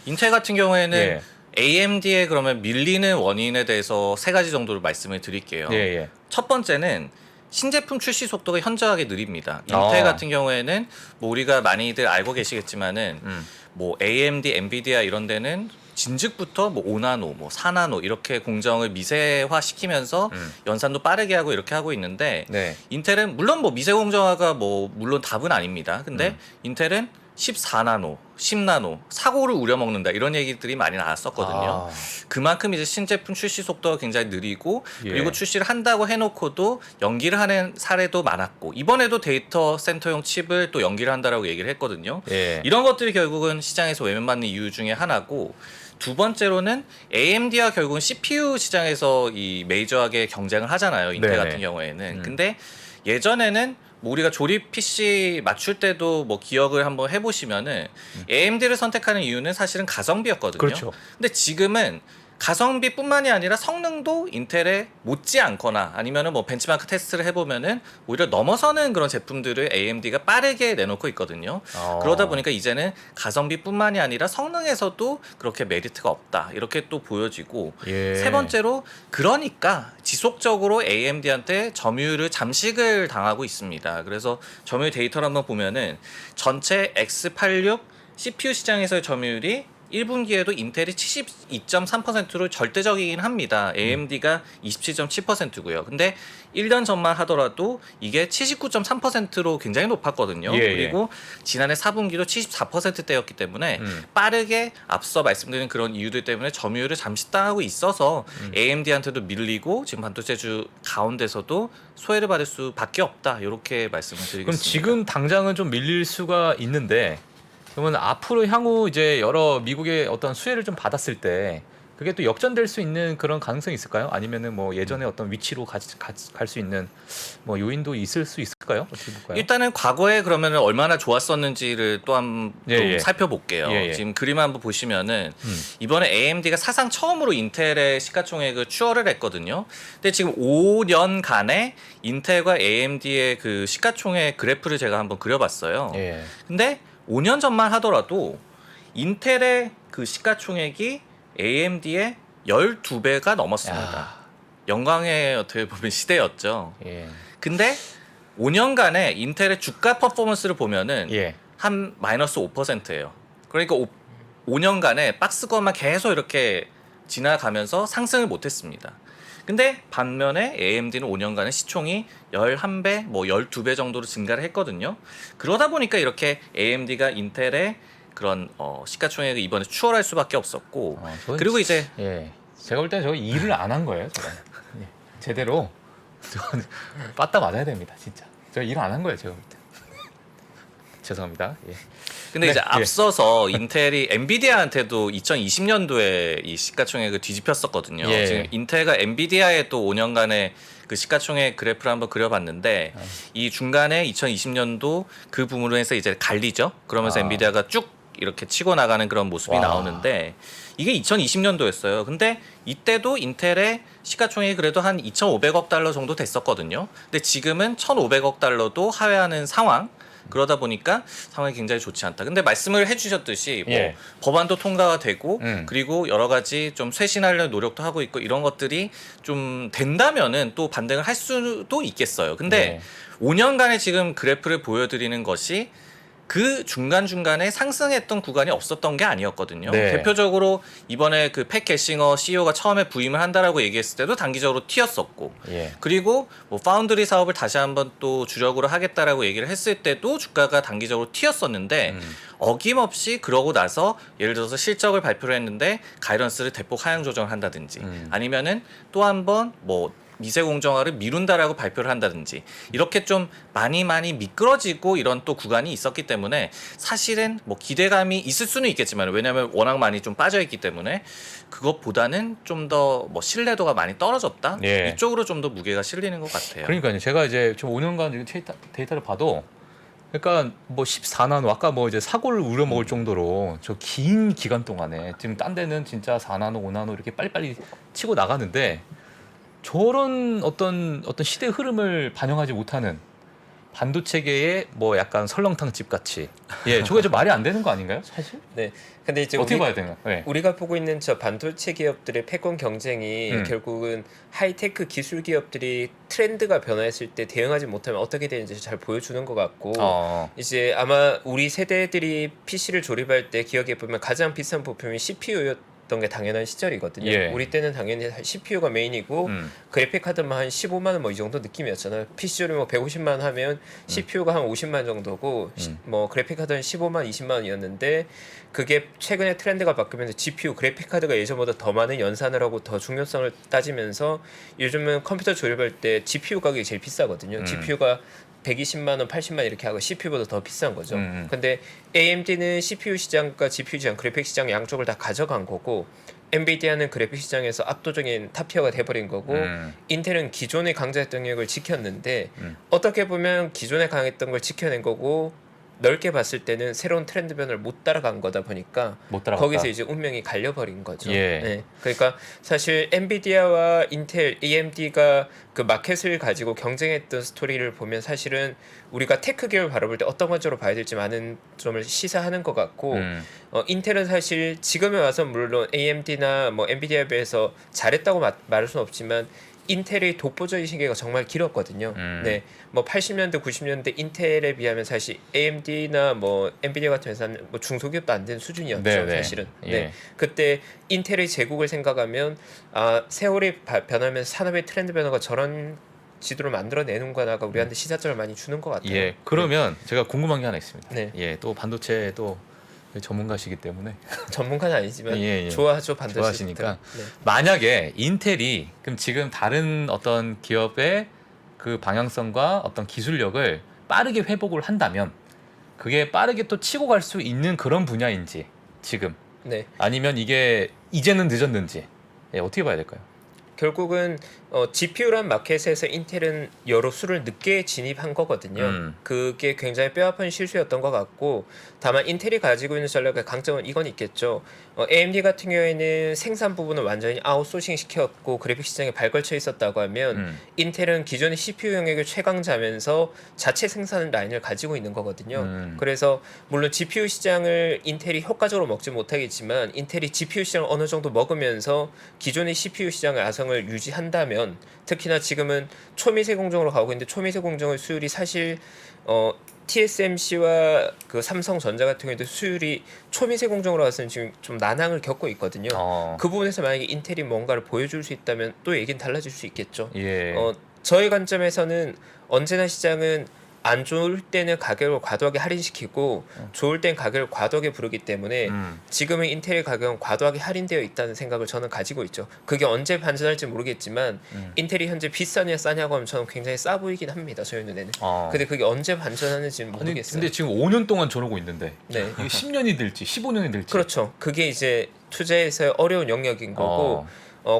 인텔 같은 경우에는 예. AMD에 그러면 밀리는 원인에 대해서 세 가지 정도로 말씀을 드릴게요. 예, 예. 첫 번째는 신제품 출시 속도가 현저하게 느립니다. 인텔 같은 경우에는 뭐 우리가 많이들 알고 계시겠지만은 뭐 AMD, 엔비디아 이런 데는 진즉부터 뭐 5나노, 뭐 4나노 이렇게 공정을 미세화 시키면서 연산도 빠르게 하고 이렇게 하고 있는데 네. 인텔은 물론 뭐 미세 공정화가 뭐 물론 답은 아닙니다. 근데 인텔은 14나노, 10나노 사고를 우려먹는다 이런 얘기들이 많이 나왔었거든요. 아. 그만큼 이제 신제품 출시 속도가 굉장히 느리고 예. 그리고 출시를 한다고 해놓고도 연기를 하는 사례도 많았고 이번에도 데이터 센터용 칩을 또 연기를 한다라고 얘기를 했거든요. 예. 이런 것들이 결국은 시장에서 외면받는 이유 중에 하나고 두 번째로는 AMD와 결국은 CPU 시장에서 이 메이저하게 경쟁을 하잖아요. 인텔 네네. 같은 경우에는. 근데 예전에는 뭐 우리가 조립 PC 맞출 때도 뭐 기억을 한번 해보시면은 AMD를 선택하는 이유는 사실은 가성비였거든요. 그렇죠. 근데 지금은 가성비뿐만이 아니라 성능도 인텔에 못지 않거나 아니면은 뭐 벤치마크 테스트를 해보면은 오히려 넘어서는 그런 제품들을 AMD가 빠르게 내놓고 있거든요. 그러다 보니까 이제는 가성비뿐만이 아니라 성능에서도 그렇게 메리트가 없다 이렇게 또 보여지고 예. 세 번째로 그러니까 지속적으로 AMD한테 점유율을 잠식을 당하고 있습니다. 그래서 점유율 데이터를 한번 보면은 전체 X86 CPU 시장에서의 점유율이 1분기에도 인텔이 72.3%로 절대적이긴 합니다. AMD가 27.7%고요. 근데 1년 전만 하더라도 이게 79.3%로 굉장히 높았거든요. 예, 예. 그리고 지난해 4분기도 74%대였기 때문에 빠르게 앞서 말씀드린 그런 이유들 때문에 점유율을 잠시 따고 있어서 AMD한테도 밀리고 지금 반도체주 가운데서도 소외를 받을 수밖에 없다. 이렇게 말씀을 드리겠습니다. 그럼 지금 당장은 좀 밀릴 수가 있는데 그러면 앞으로 향후 이제 여러 미국의 어떤 수혜를 좀 받았을 때 그게 또 역전될 수 있는 그런 가능성이 있을까요? 아니면은 뭐 예전에 어떤 위치로 갈 수 있는 뭐 요인도 있을 수 있을까요? 어떻게 볼까요? 일단은 과거에 그러면 얼마나 좋았었는지를 또 한번 예, 예. 살펴볼게요. 예, 예. 지금 그림 한번 보시면은 이번에 AMD가 사상 처음으로 인텔의 시가총액을 추월을 했거든요. 근데 지금 5년간의 인텔과 AMD의 그 시가총액 그래프를 제가 한번 그려봤어요. 예. 근데 5년 전만 하더라도 인텔의 그 시가총액이 AMD의 12배가 넘었습니다. 야. 영광의 어떻게 보면 시대였죠. 예. 근데 5년간의 인텔의 주가 퍼포먼스를 보면은 예. 한 마이너스 5%예요. 그러니까 5년간에 박스권만 계속 이렇게 지나가면서 상승을 못했습니다. 근데 반면에 AMD는 5년간의 시총이 11배, 뭐 12배 정도로 증가를 했거든요. 그러다 보니까 이렇게 AMD가 인텔의 그런 시가총액을 이번에 추월할 수밖에 없었고, 저는 그리고 이제 예, 제가 볼 때 저 일을 안 한 거예요. 제가 예, 제대로 저는 빠따 맞아야 됩니다. 진짜 저 일 안 한 거예요. 제가 볼 때. 죄송합니다. 예. 근데 네, 이제 예. 앞서서 인텔이 엔비디아한테도 2020년도에 이 시가총액을 뒤집혔었거든요. 예. 지금 인텔과 엔비디아의 또 5년간의 그 시가총액 그래프를 한번 그려봤는데 이 중간에 2020년도 그 부분으로 해서 이제 갈리죠. 그러면서 아. 엔비디아가 쭉 이렇게 치고 나가는 그런 모습이 와. 나오는데 이게 2020년도였어요. 근데 이때도 인텔의 시가총액이 그래도 한 2,500억 달러 정도 됐었거든요. 근데 지금은 1,500억 달러도 하회하는 상황. 그러다 보니까 상황이 굉장히 좋지 않다. 근데 말씀을 해주셨듯이 뭐 예. 법안도 통과가 되고 음. 그리고 여러 가지 좀 쇄신하려는 노력도 하고 있고 이런 것들이 좀 된다면은 또 반등을 할 수도 있겠어요. 근데 네. 5년간의 지금 그래프를 보여드리는 것이 그 중간중간에 상승했던 구간이 없었던 게 아니었거든요. 네. 대표적으로 이번에 그 팻 게싱어 CEO가 처음에 부임을 한다라고 얘기했을 때도 단기적으로 튀었었고 예. 그리고 뭐 파운드리 사업을 다시 한번 또 주력으로 하겠다라고 얘기를 했을 때도 주가가 단기적으로 튀었었는데 어김없이 그러고 나서 예를 들어서 실적을 발표를 했는데 가이던스를 대폭 하향 조정을 한다든지 아니면은 또 한번 뭐 미세 공정화를 미룬다라고 발표를 한다든지 이렇게 좀 많이 미끄러지고 이런 또 구간이 있었기 때문에 사실은 뭐 기대감이 있을 수는 있겠지만 왜냐하면 워낙 많이 좀 빠져 있기 때문에 그것보다는 좀 더 뭐 신뢰도가 많이 떨어졌다 예. 이쪽으로 좀 더 무게가 실리는 것 같아요. 그러니까요. 제가 이제 좀 5년간 데이터를 봐도, 그러니까 뭐 14나노 아까 뭐 이제 사고를 우려먹을 정도로 저 긴 기간 동안에 지금 딴 데는 진짜 4나노, 5나노 이렇게 빨리빨리 치고 나가는데 저런 어떤 시대 흐름을 반영하지 못하는 반도체계의 뭐 약간 설렁탕집 같이, 예, 저게 좀 말이 안 되는 거 아닌가요, 사실? 네. 근데 이제 어떻게 봐야 되나? 네. 우리가 보고 있는 저 반도체 기업들의 패권 경쟁이 결국은 하이테크 기술 기업들이 트렌드가 변화했을 때 대응하지 못하면 어떻게 되는지 잘 보여주는 것 같고 이제 아마 우리 세대들이 PC를 조립할 때 기억해 보면 가장 비싼 부품이 CPU였던 게 당연한 시절이거든요. 예. 우리 때는 당연히 CPU가 메인이고 그래픽 카드만 한 15만 원 뭐 이 정도 느낌이었잖아요. PC 조립 뭐 150만 원 하면 CPU가 한 50만 원 정도고 뭐 그래픽 카드는 15만 20만 원이었는데 그게 최근에 트렌드가 바뀌면서 GPU 그래픽 카드가 예전보다 더 많은 연산을 하고 더 중요성을 따지면서 요즘은 컴퓨터 조립할 때 GPU 가격이 제일 비싸거든요. GPU가 120만 원, 80만 원 이렇게 하고 CPU보다 더 비싼 거죠. 근데 AMD는 CPU 시장과 GPU 시장, 그래픽 시장 양쪽을 다 가져간 거고 엔비디아는 그래픽 시장에서 압도적인 탑티어가 돼버린 거고 인텔은 기존의 강자였던 영역을 지켰는데 어떻게 보면 기존에 강했던 걸 지켜낸 거고 넓게 봤을 때는 새로운 트렌드 변화를 못 따라간 거다 보니까 못 따라갔다. 거기서 이제 운명이 갈려버린 거죠. 예. 네. 그러니까 사실 엔비디아와 인텔, AMD가 그 마켓을 가지고 경쟁했던 스토리를 보면 사실은 우리가 테크 계열 바라볼 때 어떤 관점으로 봐야 될지 많은 점을 시사하는 것 같고 인텔은 사실 지금에 와서 물론 AMD나 뭐 엔비디아에 비해서 잘했다고 말할 수는 없지만 인텔의 독보적인 시기가 정말 길었거든요. 네, 뭐 80년대, 90년대 인텔에 비하면 사실 AMD나 뭐 엔비디아 같은 회사는 뭐 중소기업도 안 되는 수준이었죠, 네네. 사실은. 예. 네, 그때 인텔의 제국을 생각하면 세월이 변하면서 산업의 트렌드 변화가 저런 지도를 만들어내는 거나가 우리한테 시사점을 많이 주는 것 같아요. 예. 그러면 제가 궁금한 게 하나 있습니다. 네. 예, 또 반도체 또 전문가시기 때문에 전문가는 아니지만 예. 좋아하죠, 반도체. 좋아하시니까 네. 만약에 인텔이 그럼 지금 다른 어떤 기업의 그 방향성과 어떤 기술력을 빠르게 회복을 한다면 그게 빠르게 또 치고 갈 수 있는 그런 분야인지 지금 네. 아니면 이게 이제는 늦었는지, 예, 어떻게 봐야 될까요? 결국은 GPU란 마켓에서 인텔은 여러 수를 늦게 진입한 거거든요. 그게 굉장히 뼈아픈 실수였던 것 같고 다만 인텔이 가지고 있는 전략의 강점은 이건 있겠죠. AMD 같은 경우에는 생산 부분을 완전히 아웃소싱 시켰고 그래픽 시장에 발걸쳐 있었다고 하면 인텔은 기존의 CPU 영역의 최강자면서 자체 생산 라인을 가지고 있는 거거든요. 그래서 물론 GPU 시장을 인텔이 효과적으로 먹지 못하겠지만 인텔이 GPU 시장을 어느 정도 먹으면서 기존의 CPU 시장의 아성을 유지한다면 특히나 지금은 초미세 공정으로 가고 있는데 초미세 공정의 수율이 사실 TSMC와 그 삼성전자 같은 경우에도 수율이 초미세 공정으로 와서는 지금 좀 난항을 겪고 있거든요. 그 부분에서 만약에 인텔이 뭔가를 보여줄 수 있다면 또 얘기는 달라질 수 있겠죠. 예. 저의 관점에서는 언제나 시장은 안 좋을 때는 가격을 과도하게 할인시키고 좋을 땐 가격을 과도하게 부르기 때문에 지금은 인텔의 가격은 과도하게 할인되어 있다는 생각을 저는 가지고 있죠. 그게 언제 반전할지 모르겠지만 인텔이 현재 비싸냐 싸냐고 하면 저는 굉장히 싸 보이긴 합니다. 저희 눈에는. 근데 그게 언제 반전하는지는 아니, 모르겠어요. 근데 지금 5년 동안 저러고 있는데 네. 이게 10년이 될지 15년이 될지. 그렇죠. 그게 이제 투자에서의 어려운 영역인 거고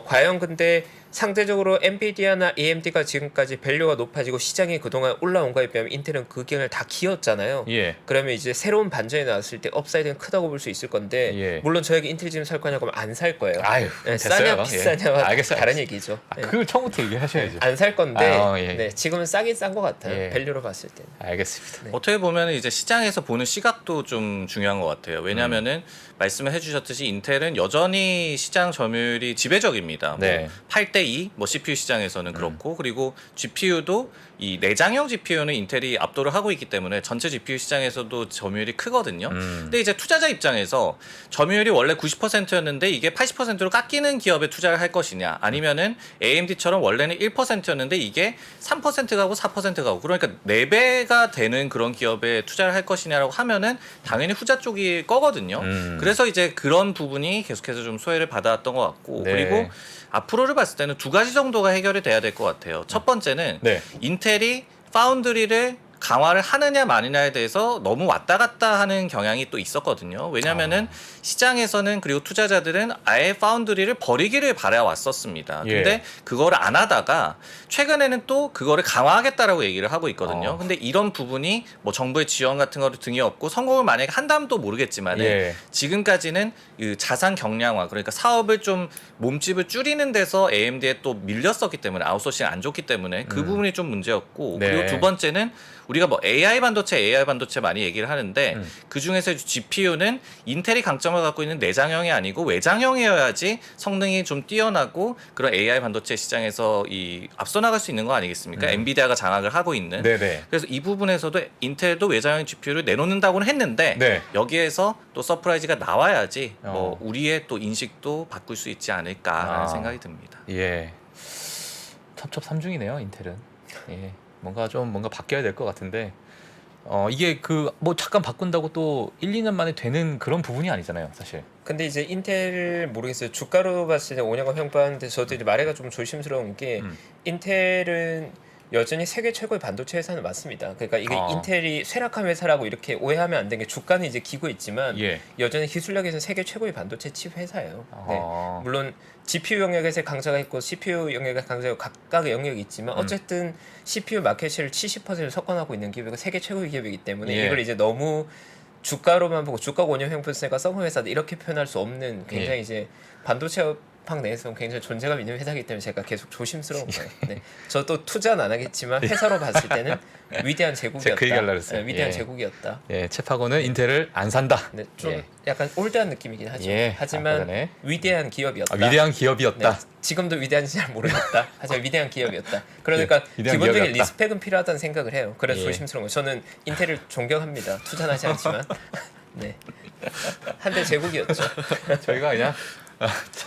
과연 근데 상대적으로 엔비디아나 AMD가 지금까지 밸류가 높아지고 시장이 그동안 올라온 거에 비하면 인텔은 그 기간을 다 기었잖아요. 예. 그러면 이제 새로운 반전이 나왔을 때 업사이드는 크다고 볼 수 있을 건데 예. 물론 저에게 인텔 지금 살 거냐고 하면 안 살 거예요. 아유, 네, 됐어요. 싸냐 비싸냐와 예. 알겠어요. 다른 얘기죠. 네. 그걸 처음부터 얘기하셔야죠. 안 살 건데 예. 네, 지금은 싸긴 싼 것 같아요. 예. 밸류로 봤을 때는. 알겠습니다. 네. 어떻게 보면 이제 시장에서 보는 시각도 좀 중요한 것 같아요. 왜냐하면은 말씀을 해주셨듯이 인텔은 여전히 시장 점유율이 지배적입니다. 네. 뭐 8대2, 뭐 CPU 시장에서는 그렇고 그리고 GPU도 이 내장형 GPU는 인텔이 압도를 하고 있기 때문에 전체 GPU 시장에서도 점유율이 크거든요. 근데 이제 투자자 입장에서 점유율이 원래 90%였는데 이게 80%로 깎이는 기업에 투자를 할 것이냐, 아니면은 AMD처럼 원래는 1%였는데 이게 3% 가고 4% 가고, 그러니까 4배가 되는 그런 기업에 투자를 할 것이냐라고 하면은 당연히 후자 쪽이 거거든요. 그래서 이제 그런 부분이 계속해서 좀 소외를 받아왔던 것 같고, 네. 그리고 앞으로를 봤을 때는 두 가지 정도가 해결이 돼야 될 것 같아요. 첫 번째는 네. 인텔이 파운드리를 강화를 하느냐 마느냐에 대해서 너무 왔다 갔다 하는 경향이 또 있었거든요. 왜냐면은 시장에서는, 그리고 투자자들은 아예 파운드리를 버리기를 바라왔었습니다. 예. 근데 그거를 안 하다가 최근에는 또 그거를 강화하겠다라고 얘기를 하고 있거든요. 근데 이런 부분이 뭐 정부의 지원 같은 거를 등에 업고 성공을 만약에 한다면 또 모르겠지만은 예. 지금까지는 그 자산 경량화, 그러니까 사업을 좀 몸집을 줄이는 데서 AMD에 또 밀렸었기 때문에, 아웃소싱 안 좋기 때문에 그 부분이 좀 문제였고, 네. 그리고 두 번째는 우리가 뭐 AI 반도체 많이 얘기를 하는데 그 중에서 GPU는 인텔이 강점을 갖고 있는 내장형이 아니고 외장형이어야지 성능이 좀 뛰어나고 그런 AI 반도체 시장에서 이 앞서 나갈 수 있는 거 아니겠습니까? 엔비디아가 장악을 하고 있는. 네네. 그래서 이 부분에서도 인텔도 외장형 GPU를 내놓는다고는 했는데 네. 여기에서 또 서프라이즈가 나와야지 뭐 우리의 또 인식도 바꿀 수 있지 않을까라는 생각이 듭니다. 예. 첩첩삼중이네요, 인텔은. 예. 뭔가 바뀌어야 될 것 같은데 이게 그 뭐 잠깐 바꾼다고 또 1, 2년 만에 되는 그런 부분이 아니잖아요, 사실. 근데 이제 인텔 모르겠어요. 주가로 봤을 때 5년간 평가하는데 저도 이제 말해가 좀 조심스러운 게 인텔은 여전히 세계 최고의 반도체 회사는 맞습니다. 그러니까 이게 인텔이 쇠락한 회사라고 이렇게 오해하면 안 되는 게 주가는 이제 기고 있지만 예. 여전히 기술력에서 세계 최고의 반도체 칩 회사예요. 네. 물론 GPU 영역에서 강자가 있고 CPU 영역에 강자가 있고 각각의 영역이 있지만 어쨌든 CPU 마켓을 70%를 석권하고 있는 기업이고 세계 최고의 기업이기 때문에 예. 이걸 이제 너무 주가로만 보고 주가 5년 평균세가 썩은 회사다 이렇게 표현할 수 없는 굉장히 예. 이제 반도체 업황 내에서는 굉장히 존재감 있는 회사이기 때문에 제가 계속 조심스러운 거예요. 네. 저도 투자는 안 하겠지만 회사로 봤을 때는 위대한 제국이었다. 제가 그 얘기 하려고 했어요. 네, 위대한 예. 제국이었다. 예, 챕하고는 인텔을 안 산다. 네, 좀 예. 약간 올드한 느낌이긴 하죠. 예, 하지만 아까 전에. 위대한 기업이었다. 위대한 기업이었다. 네, 지금도 위대한지 잘 모르겠다. 하지만 위대한 기업이었다. 그러니까 위대한 기본적인 기업이었다. 리스펙은 필요하다는 생각을 해요. 그래서 예. 조심스러운 거. 저는 인텔을 존경합니다. 투자는 하지 않지만. 네. 한때 제국이었죠. 저희가 그냥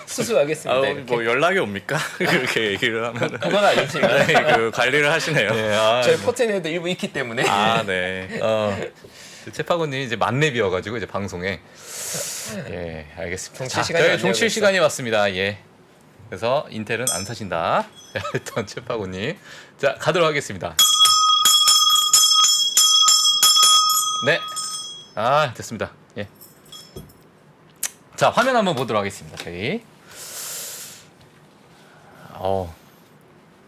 수수하겠습니다. 이렇게. 뭐 연락이 옵니까? 그렇게 얘기를 하면 그건 아니지만 그 관리를 하시네요. 예, 저희 포텐에도 일부 있기 때문에 아, 네. 챕하고님이 이제 만렙이어가지고 이제 방송에 예, 알겠습니다. 종칠 자, 시간이 저희 왔네요, 종칠 그래서. 시간이 왔습니다. 예. 그래서 인텔은 안 사신다. 했던 챕하고님. 자, 가도록 하겠습니다. 네. 아, 됐습니다. 예. 자, 화면 한번 보도록 하겠습니다. 저희.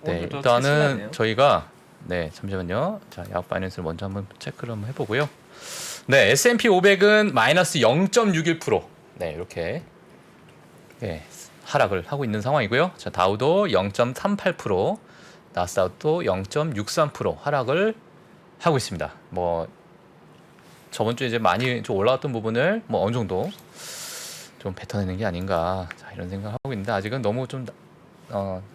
네, 오늘도 일단은 참신하네요. 저희가 네, 잠시만요. 자, 야후 바이낸스를 먼저 한번 체크를 한번 해보고요. 네, S&P 500은 마이너스 0.61%. 네, 이렇게 네, 하락을 하고 있는 상황이고요. 자, 다우도 0.38%, 나스닥도 0.63% 하락을 하고 있습니다. 뭐 저번 주에 이제 많이 좀 올라왔던 부분을 뭐 어느 정도 좀 뱉어내는 게 아닌가, 자, 이런 생각을 하고 있는데 아직은 너무 좀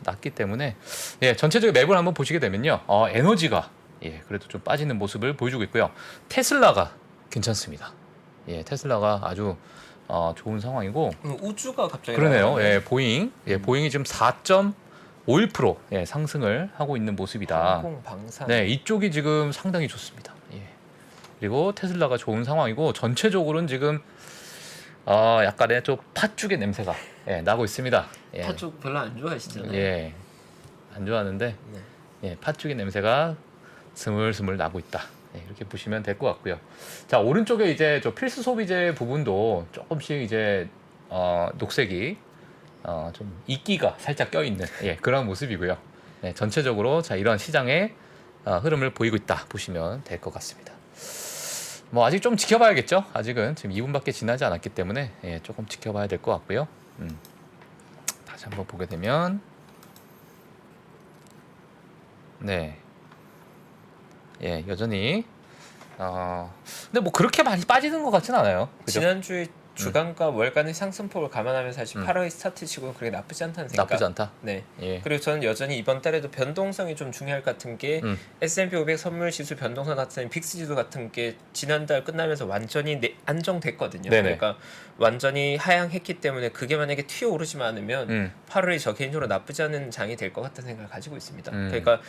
낮기 때문에 예, 전체적인 맵을 한번 보시게 되면요. 에너지가 예, 그래도 좀 빠지는 모습을 보여주고 있고요. 테슬라가 괜찮습니다. 예, 테슬라가 아주 좋은 상황이고 우주가 갑자기 그러네요. 나가네요. 예, 보잉, 예, 보잉이 지금 4.51% 예, 상승을 하고 있는 모습이다. 항공 방산. 네, 이쪽이 지금 상당히 좋습니다. 예. 그리고 테슬라가 좋은 상황이고 전체적으로는 지금 약간의 좀 팥죽의 냄새가 예, 나고 있습니다. 예. 팥죽 별로 안 좋아하시잖아요. 예, 안 좋아하는데 네. 예, 팥죽의 냄새가 스물스물 나고 있다. 예, 이렇게 보시면 될 것 같고요. 자, 오른쪽에 이제 저 필수 소비재 부분도 조금씩 이제 녹색이 좀 이끼가 살짝 껴 있는 예, 그런 모습이고요. 예, 전체적으로 자 이런 시장의 흐름을 보이고 있다 보시면 될 것 같습니다. 뭐 아직 좀 지켜봐야겠죠. 아직은 지금 2분밖에 지나지 않았기 때문에 예, 조금 지켜봐야 될 것 같고요. 다시 한번 보게 되면 네, 예, 여전히 근데 뭐 그렇게 많이 빠지는 것 같진 않아요. 그죠? 지난주에 주간과 월간의 상승폭을 감안하면 사실 8월 스타트 치고는 그렇게 나쁘지 않다는 생각. 나쁘지 않다. 네. 예, 그리고 저는 여전히 이번 달에도 변동성이 좀 중요할 것 같은 게 S&P 500 선물 지수 변동성 같은 빅스 지수 같은 게 지난달 끝나면서 완전히 안정됐거든요. 네네. 그러니까 완전히 하향했기 때문에 그게 만약에 튀어오르지만 않으면 8월이 저 개인적으로 나쁘지 않은 장이 될 것 같다는 생각을 가지고 있습니다. 그러니까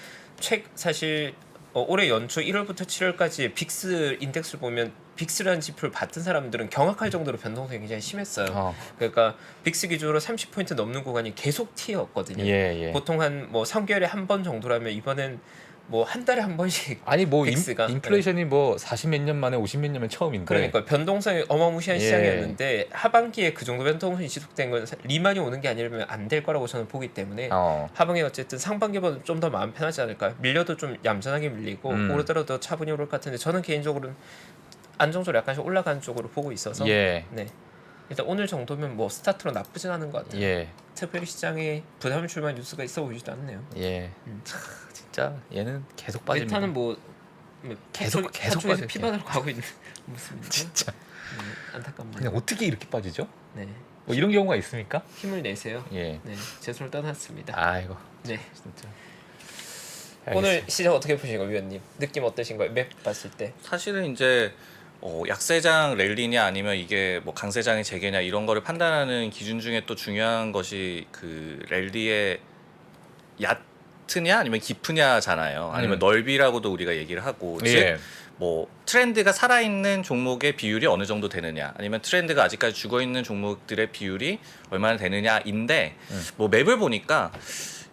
사실 올해 연초 1월부터 7월까지 빅스 인덱스를 보면 빅스라는 지표를 봤던 사람들은 경악할 정도로 변동성이 굉장히 심했어요. 그러니까 빅스 기준으로 30포인트 넘는 구간이 계속 튀었거든요. 예, 예. 보통 한 뭐 3개월에 한 번 정도라면 이번엔 뭐 한 달에 한 번씩 아니 뭐 빅스가 인플레이션이 뭐 40 몇 년 만에 50 몇 년 만에 처음인데 그러니까 변동성이 어마무시한 예. 시장이었는데 하반기에 그 정도 변동성이 지속된 건 리만이 오는 게 아니라면 안 될 거라고 저는 보기 때문에 하반기에 어쨌든 상반기보다 좀 더 마음 편하지 않을까. 밀려도 좀 얌전하게 밀리고 오르더라도 차분히 오를 것 같은데 저는 개인적으로는 안정적으로 약간씩 올라가는 쪽으로 보고 있어서 예, 네. 일단 오늘 정도면 뭐 스타트로 나쁘진 않은 것 같아요. 예, 특별히 시장에 부담을 줄 만한 뉴스가 있어 보이지도 않네요. 예. 참, 진짜 얘는 계속 빠집니다. 메타는 뭐 계속 계속 빠져요. 피반으로 가고 있는 모습입니다. 진짜 안타깝네요. 그냥 어떻게 이렇게 빠지죠? 네. 뭐 이런 경우가 있습니까? 힘을 내세요. 예. 네, 제 손을 떠났습니다. 아이고 네. 진짜. 오늘 알겠습니다. 시장 어떻게 보신 거예요, 위원님? 느낌 어떠신 거예요? 맵 봤을 때? 사실은 이제 약세장 랠리냐 아니면 이게 뭐 강세장의 재개냐 이런 거를 판단하는 기준 중에 또 중요한 것이 그 랠리의 얕으냐 아니면 깊으냐잖아요. 아니면 넓이라고도 우리가 얘기를 하고 예. 즉 뭐 트렌드가 살아있는 종목의 비율이 어느 정도 되느냐 아니면 트렌드가 아직까지 죽어있는 종목들의 비율이 얼마나 되느냐인데 뭐 맵을 보니까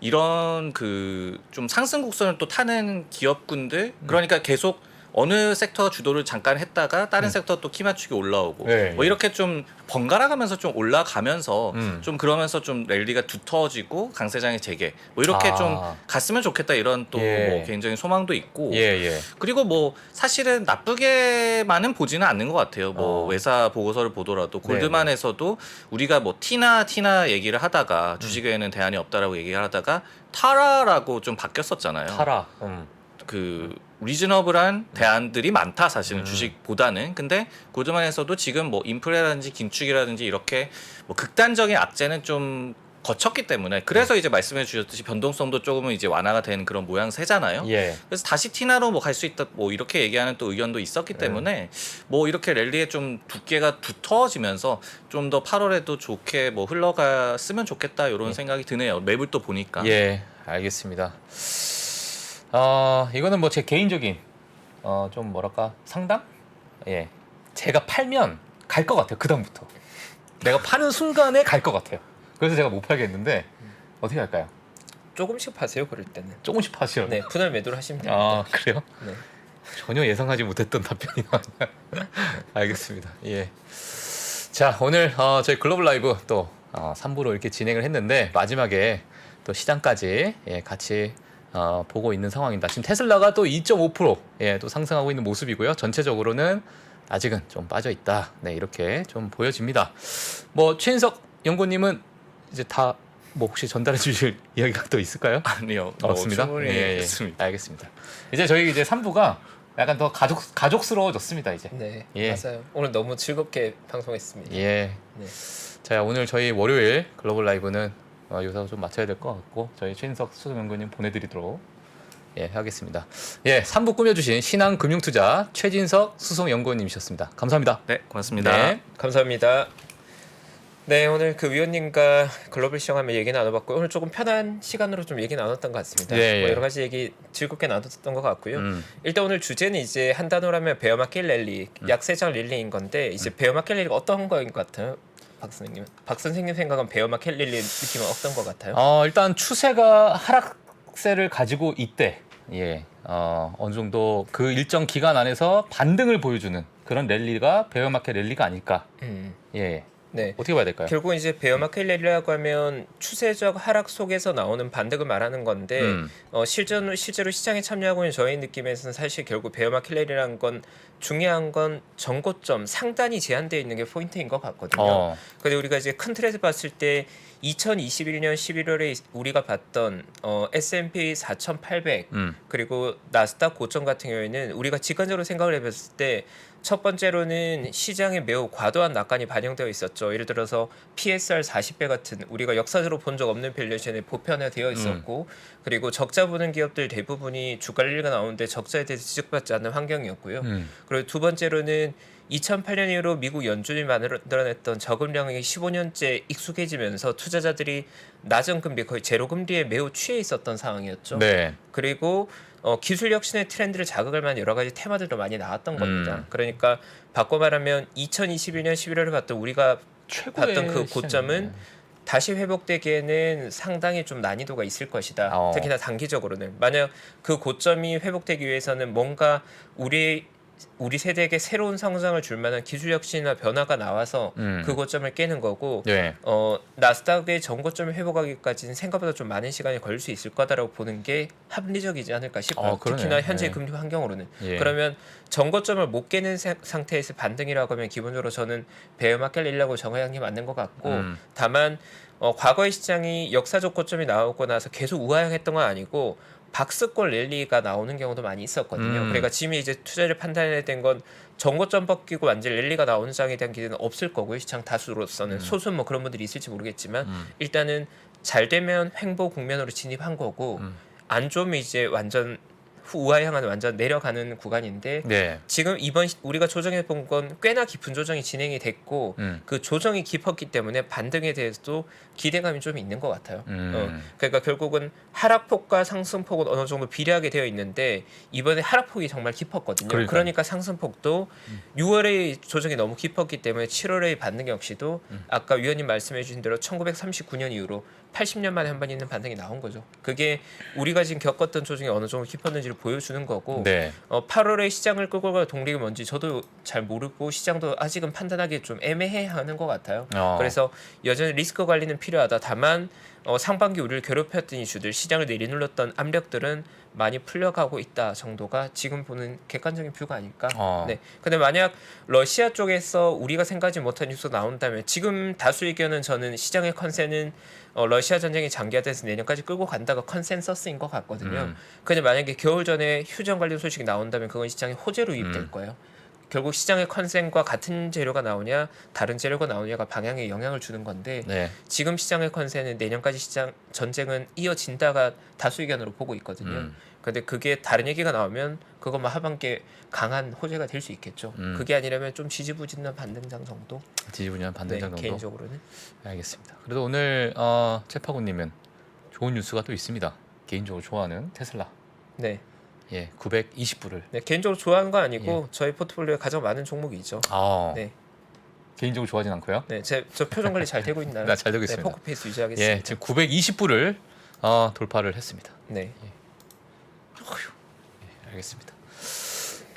이런 그 좀 상승 곡선을 또 타는 기업군들 그러니까 계속 어느 섹터가 주도를 잠깐 했다가 다른 섹터 또 키 맞추기 올라오고 네, 뭐 이렇게 좀 번갈아 가면서 좀 올라가면서 음. 좀 그러면서 좀 랠리가 두터워지고 강세장의 재개 뭐 이렇게 아. 좀 갔으면 좋겠다 이런 또 예. 뭐 개인적인 소망도 있고 예, 예. 그리고 뭐 사실은 나쁘게만은 보지는 않는 것 같아요. 뭐 어. 외사 보고서를 보더라도 골드만에서도 우리가 뭐 티나 얘기를 하다가 주식에는 대안이 없다라고 얘기를 하다가 타라라고 좀 바뀌었었잖아요. 타라. 그 리즈너블한 대안들이 많다 사실은 주식보다는. 근데 골드만에서도 지금 뭐 인플레라든지 긴축이라든지 이렇게 뭐 극단적인 악재는 좀 거쳤기 때문에 그래서 이제 말씀해 주셨듯이 변동성도 조금은 이제 완화가 된 그런 모양새잖아요. 예. 그래서 다시 티나로 뭐 갈 수 있다 뭐 이렇게 얘기하는 또 의견도 있었기 때문에 뭐 이렇게 랠리에 좀 두께가 두터워지면서 좀 더 8월에도 좋게 뭐 흘러갔으면 좋겠다 이런 생각이 드네요. 맵을 또 보니까. 예, 알겠습니다. 이거는 뭐 제 개인적인 좀 뭐랄까 상담? 예, 제가 팔면 갈 것 같아요. 그 다음부터 내가 파는 순간에 갈 것 같아요. 그래서 제가 못 팔겠는데 어떻게 할까요? 조금씩 파세요, 그럴 때는. 조금씩 파시요. 네, 분할 매도를 하시면 됩니다. 그래요? 네. 전혀 예상하지 못했던 답변이 나왔네요. 알겠습니다. 예. 자, 오늘 저희 글로벌 라이브 또 3부로 이렇게 진행을 했는데 마지막에 또 시장까지 같이 보고 있는 상황입니다. 지금 테슬라가 또 2.5% 또 상승하고 있는 모습이고요. 전체적으로는 아직은 좀 빠져 있다. 네, 이렇게 좀 보여집니다. 뭐 최인석 연구님은 이제 다 뭐 혹시 전달해 주실 이야기가 또 있을까요? 아니요. 없습니다. 충분히 있습니다. 알겠습니다. 이제 저희 이제 3부가 약간 더 가족스러워졌습니다, 이제. 네, 예. 맞아요. 오늘 너무 즐겁게 방송했습니다. 예. 네. 자, 오늘 저희 월요일 글로벌 라이브는 여기서 좀 마쳐야 될 것 같고 저희 최인석 수석연구님 보내드리도록 예, 하겠습니다. 예, 3부 꾸며주신 신한금융투자 최진석 수석연구원님이셨습니다. 감사합니다. 네, 고맙습니다. 네. 감사합니다. 네, 오늘 그 위원님과 글로벌 시장하면 얘기 나눠봤고 오늘 조금 편한 시간으로 좀 얘기 나눴던 것 같습니다. 예, 예. 뭐 여러 가지 얘기 즐겁게 나눴던 것 같고요. 일단 오늘 주제는 이제 한 단어로 하면 베어마켓 랠리, 약세장 랠리인 건데 이제 베어마켓 랠리가 어떤 거인 것 같아요? 박 선생님 생각은 베어마켓 랠리 느낌은 어떤 것 같아요? 일단 추세가 하락세를 가지고 있대. 예, 어느 정도 그 일정 기간 안에서 반등을 보여주는 그런 랠리가 베어마켓 랠리가 아닐까. 예, 네. 어떻게 봐야 될까요? 결국 이제 베어마켓 랠리라고 하면 추세적 하락 속에서 나오는 반등을 말하는 건데 실제로 시장에 참여하고 있는 저희 느낌에서는 사실 결국 베어마켓 랠리라는 건 중요한 건 전고점 상단이 제한되어 있는 게 포인트인 것 같거든요. 근데 우리가 이제 큰 틀에서 봤을 때 2021년 11월에 우리가 봤던 S&P 4,800 그리고 나스닥 고점 같은 경우에는 우리가 직관적으로 생각을 해봤을 때 첫 번째로는 시장에 매우 과도한 낙관이 반영되어 있었죠. 예를 들어서 PSR 40배 같은 우리가 역사적으로 본 적 없는 밸류에이션이 보편화되어 있었고 그리고 적자 보는 기업들 대부분이 주가 랠리가 나오는데 적자에 대해서 지적받지 않는 환경이었고요. 그리고 두 번째로는 2008년 이후로 미국 연준이 만들어냈던 저금량이 15년째 익숙해지면서 투자자들이 낮은 금리 거의 제로 금리에 매우 취해 있었던 상황이었죠. 네. 그리고 기술 혁신의 트렌드를 자극할 만한 여러 가지 테마들도 많이 나왔던 겁니다. 그러니까 바꿔 말하면 2021년 11월에 봤던 우리가 봤던 그 고점은 다시 회복되기에는 상당히 좀 난이도가 있을 것이다. 특히나 단기적으로는 만약 그 고점이 회복되기 위해서는 뭔가 우리 세대에게 새로운 성장을 줄 만한 기술 혁신이나 변화가 나와서 그 고점을 깨는 거고 네. 나스닥의 전고점을 회복하기까지는 생각보다 좀 많은 시간이 걸릴 수 있을 거다라고 보는 게 합리적이지 않을까 싶어요. 특히나 현재 금리 환경으로는. 그러면 전고점을 못 깨는 상태에서 반등이라고 하면 기본적으로 저는 베어마켓 랠리라고 정의하는 게 맞는 것 같고 다만 과거의 시장이 역사적 고점이 나오고 나서 계속 우하향했던 건 아니고 박스권 랠리가 나오는 경우도 많이 있었거든요. 그러니까 지금 이제 투자를 판단해야 된 건 전고점 벗기고 완전 랠리가 나오는 장에 대한 기대는 없을 거고요. 시장 다수로서는 소수는 뭐 그런 분들이 있을지 모르겠지만 일단은 잘 되면 횡보 국면으로 진입한 거고 안 좋으면 이제 완전 우하향하는 완전 내려가는 구간인데 네. 지금 이번 우리가 조정해 본 건 꽤나 깊은 조정이 진행이 됐고 그 조정이 깊었기 때문에 반등에 대해서도 기대감이 좀 있는 것 같아요. 그러니까 결국은 하락폭과 상승폭은 어느 정도 비례하게 되어 있는데 이번에 하락폭이 정말 깊었거든요. 그러니까 상승폭도 6월의 조정이 너무 깊었기 때문에 7월의 반등 역시도 아까 위원님 말씀해 주신 대로 1939년 이후로 80년 만에 한 번 있는 반등이 나온 거죠. 그게 우리가 지금 겪었던 조정이 어느 정도 깊었는지를 보여주는 거고 8월에 시장을 끌고 갈 동력이 뭔지 저도 잘 모르고 시장도 아직은 판단하기 좀 애매해하는 것 같아요. 그래서 여전히 리스크 관리는 필요하다. 다만 상반기 우리를 괴롭혔던 이슈들, 시장을 내리눌렀던 압력들은 많이 풀려가고 있다 정도가 지금 보는 객관적인 뷰가 아닐까. 네. 근데 만약 러시아 쪽에서 우리가 생각하지 못한 뉴스가 나온다면 지금 다수 의견은 저는 시장의 컨센은 러시아 전쟁이 장기화돼서 내년까지 끌고 간다가 컨센서스인 것 같거든요. 근데 만약에 겨울 전에 휴전 관련 소식이 나온다면 그건 시장에 호재로 유입될 거예요. 결국 시장의 컨센과 같은 재료가 나오냐 다른 재료가 나오냐가 방향에 영향을 주는 건데 지금 시장의 컨센은 내년까지 시장 전쟁은 이어진다가 다수 의견으로 보고 있거든요. 근데 그게 다른 얘기가 나오면 그것만 하반기에 강한 호재가 될 수 있겠죠. 그게 아니라면 좀 지지부진한 반등장 정도. 지지부진한 반등장 정도. 개인적으로는. 알겠습니다. 그래도 오늘 채파고님은 좋은 뉴스가 또 있습니다. 개인적으로 좋아하는 테슬라. 네. 예, 920불을. 네, 개인적으로 좋아하는 건 아니고 저희 포트폴리오에 가장 많은 종목이죠. 네. 개인적으로 좋아하진 않고요. 네, 저 표정 관리 잘 되고 있나요? 네, 잘 되고 있습니다. 포커페이스 유지하겠습니다. 예, 지금 920불을 돌파를 했습니다. 네. 예, 알겠습니다.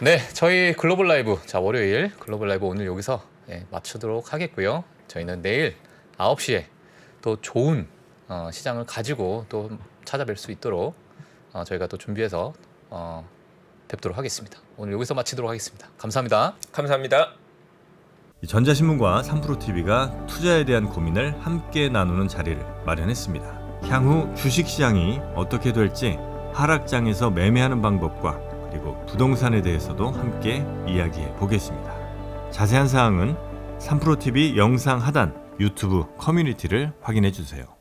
네, 저희 글로벌 라이브 월요일 글로벌 라이브 오늘 여기서 마치도록 하겠고요. 저희는 내일 9시에 또 좋은 시장을 가지고 또 찾아뵐 수 있도록 저희가 또 준비해서 뵙도록 하겠습니다. 오늘 여기서 마치도록 하겠습니다. 감사합니다. 감사합니다. 전자신문과 3프로TV가 투자에 대한 고민을 함께 나누는 자리를 마련했습니다. 향후 주식시장이 어떻게 될지 하락장에서 매매하는 방법과 그리고 부동산에 대해서도 함께 이야기해 보겠습니다. 자세한 사항은 3프로TV 영상 하단 유튜브 커뮤니티를 확인해 주세요.